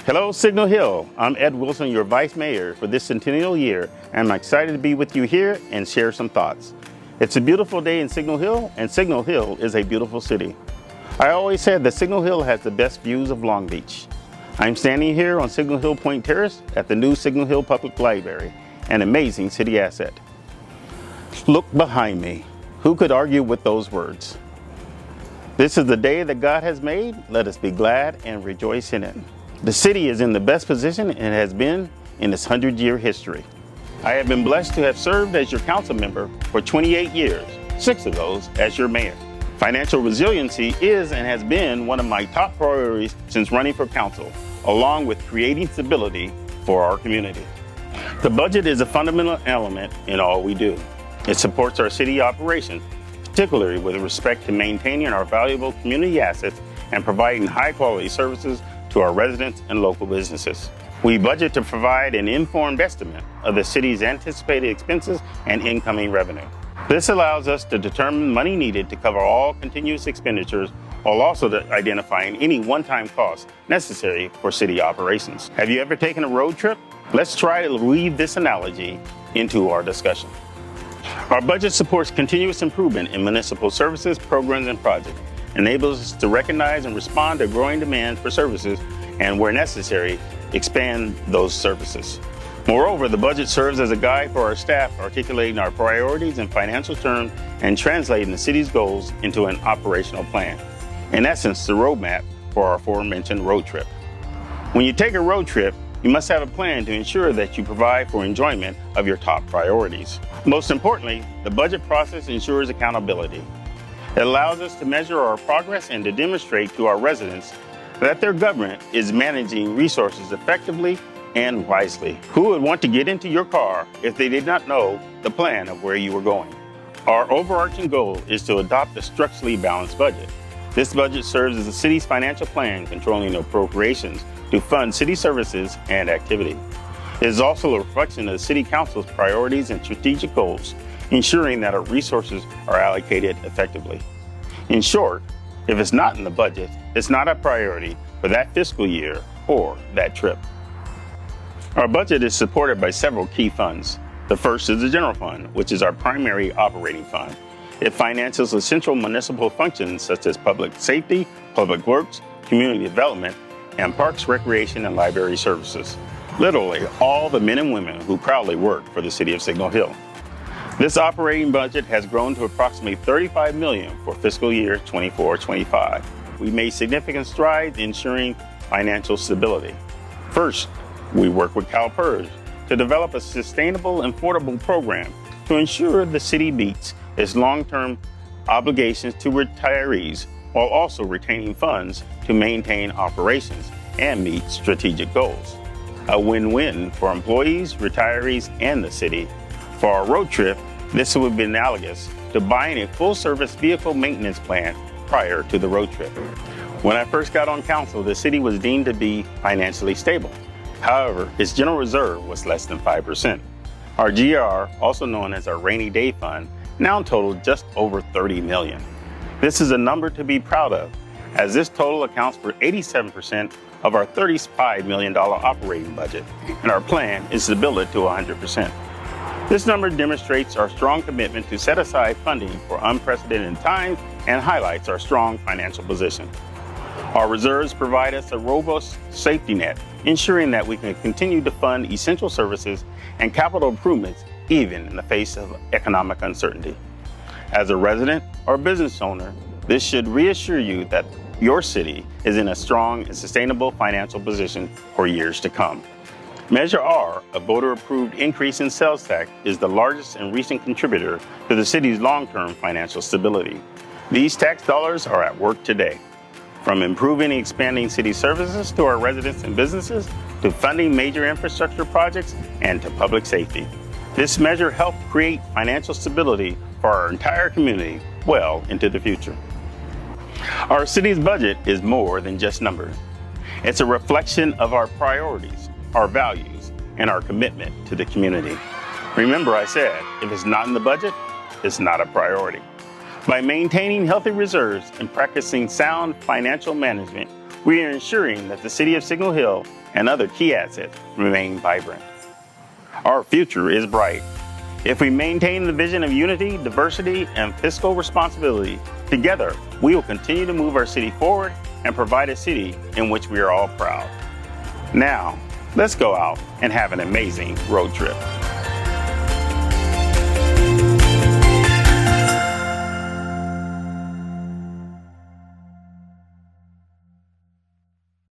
Hello, Signal Hill. I'm Ed Wilson, your Vice Mayor for this centennial year, and I'm excited to be with you here and share some thoughts. It's a beautiful day in Signal Hill, and Signal Hill is a beautiful city. I always said that Signal Hill has the best views of Long Beach. I'm standing here on Signal Hill Point Terrace at the new Signal Hill Public Library, an amazing city asset. Look behind me. Who could argue with those words? This is the day that God has made. Let us be glad and rejoice in it. The city is in the best position it has been in its 100-year history. I have been blessed to have served as your council member for 28 years, 6 of those as your mayor. Financial resiliency is and has been one of my top priorities since running for council, along with creating stability for our community. The budget is a fundamental element in all we do. It supports our city operations, particularly with respect to maintaining our valuable community assets and providing high-quality services to our residents and local businesses. We budget to provide an informed estimate of the city's anticipated expenses and incoming revenue. This allows us to determine money needed to cover all continuous expenditures while also identifying any one-time costs necessary for city operations. Have you ever taken a road trip? Let's try to weave this analogy into our discussion. Our budget supports continuous improvement in municipal services, programs, and projects, enables us to recognize and respond to growing demands for services, and where necessary, expand those services. Moreover, the budget serves as a guide for our staff, articulating our priorities in financial terms and translating the city's goals into an operational plan. In essence, the roadmap for our aforementioned road trip. When you take a road trip, you must have a plan to ensure that you provide for enjoyment of your top priorities. Most importantly, the budget process ensures accountability. It allows us to measure our progress and to demonstrate to our residents that their government is managing resources effectively and wisely. Who would want to get into your car if they did not know the plan of where you were going? Our overarching goal is to adopt a structurally balanced budget. This budget serves as the city's financial plan, controlling appropriations to fund city services and activity. It is also a reflection of the City Council's priorities and strategic goals, ensuring that our resources are allocated effectively. In short, if it's not in the budget, it's not a priority for that fiscal year or that trip. Our budget is supported by several key funds. The first is the general fund, which is our primary operating fund. It finances essential municipal functions such as public safety, public works, community development, and parks, recreation, and library services. Literally all the men and women who proudly work for the city of Signal Hill. This operating budget has grown to approximately $35 million for fiscal year 24-25. We made significant strides in ensuring financial stability. First, we work with CalPERS to develop a sustainable and affordable program to ensure the city meets its long-term obligations to retirees while also retaining funds to maintain operations and meet strategic goals. A win-win for employees, retirees, and the city. For our road trip, this would be analogous to buying a full-service vehicle maintenance plan prior to the road trip. When I first got on council, the city was deemed to be financially stable. However, its general reserve was less than 5%. Our GR, also known as our rainy day fund, now totals just over $30 million. This is a number to be proud of, as this total accounts for 87% of our $35 million operating budget, and our plan is to build it to 100%. This number demonstrates our strong commitment to set aside funding for unprecedented times and highlights our strong financial position. Our reserves provide us a robust safety net, ensuring that we can continue to fund essential services and capital improvements even in the face of economic uncertainty. As a resident or business owner, this should reassure you that your city is in a strong and sustainable financial position for years to come. Measure R, a voter-approved increase in sales tax, is the largest and recent contributor to the city's long-term financial stability. These tax dollars are at work today, from improving and expanding city services to our residents and businesses, to funding major infrastructure projects, and to public safety. This measure helped create financial stability for our entire community well into the future. Our city's budget is more than just numbers. It's a reflection of our priorities, our values, and our commitment to the community. Remember, I said, if it's not in the budget, it's not a priority. By maintaining healthy reserves and practicing sound financial management, we are ensuring that the City of Signal Hill and other key assets remain vibrant. Our future is bright. If we maintain the vision of unity, diversity, and fiscal responsibility, together we will continue to move our city forward and provide a city in which we are all proud. Now, let's go out and have an amazing road trip.